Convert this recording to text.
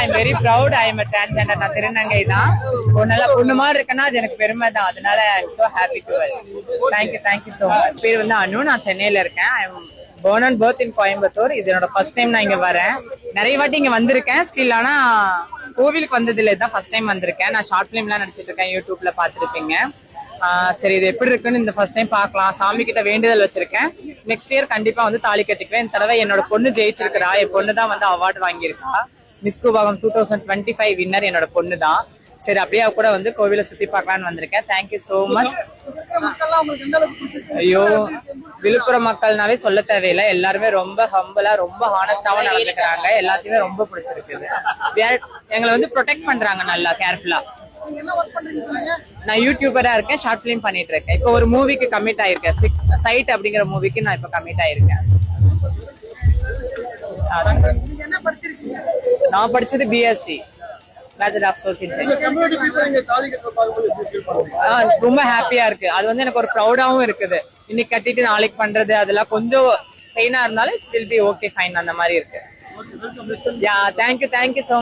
I am very proud. I am transgender. நான் திருநங்கை தான். ஒரு நல்ல பொண்ணு மாதிரி இருக்குன்னா அது எனக்கு பெருமை தான். அதனால I am so happy to thank you so much. பேர் வந்து அனு. நான் சென்னையில இருக்கேன். I am born and birth in Coimbatore. இது என்னோட ஃபர்ஸ்ட் டைம் நான் இங்க வரேன். நிறைய வாட்டி இங்க வந்திருக்கேன். ஸ்டில் ஆனா கோவிலுக்கு வந்தது இல்லை. தான் ஃபர்ஸ்ட் டைம் வந்திருக்கேன். நான் ஷார்ட் பிலிம்லாம் நடிச்சிட்டு இருக்கேன். யூடியூப்ல பாத்துருப்பீங்க. சரி, இது எப்படி இருக்குன்னு இந்த ஃபர்ஸ்ட் டைம் பார்க்கலாம். சாமி கிட்ட வேண்டுதல் வச்சிருக்கேன். நெக்ஸ்ட் இயர் கண்டிப்பா வந்து தாலி கட்டிக்குவேன். இந்த தடவை என்னோட பொண்ணு ஜெயிச்சிருக்கிறா. என் பொண்ணு தான் வந்து அவார்டு வாங்கியிருக்கா. மிஸ் கூவாகம் 2025 வின்னர் என்னோட பொண்ணு தான். சரி, அப்படியே கூட வந்து கோவிலை சுத்தி பார்க்கலான்னு வந்திருக்கேன். Thank you so much. ஐயோ, விழுப்புரம் மக்கள்னாவே சொல்ல தேவையில்லை. எல்லாருமே ரொம்ப ஹம்பிளா ரொம்ப ஹானஸ்டாவும் நடந்துக்கிறாங்க. எல்லாத்தையுமே ரொம்ப பிடிச்சிருக்குது. எங்களை வந்து ப்ரொடெக்ட் பண்றாங்க நல்லா கேர்ஃபுல்லா. நான் யூடியூபரா இருக்கேன். ஷார்ட் பிலிம் பண்ணிட்டு இருக்கேன். இப்போ ஒரு மூவிக்கு கமிட் ஆயிருக்கேன். சைட் அப்படிங்கிற மூவிக்கு நான் இப்ப கமிட் ஆயிருக்கேன். நான் படிச்சது BSc bachelor of social science. ரொம்ப ஹாப்பியா இருக்கு. அது வந்து எனக்கு ஒரு ப்ரௌடாவும் இருக்குது. இன்னைக்கு கட்டிட்டு நாளைக்கு பண்றது அதெல்லாம் கொஞ்சம் பெயினா இருந்தாலும் it's will be okay fine அந்த மாதிரி இருக்கு. யா, தேங்க்யூ சோ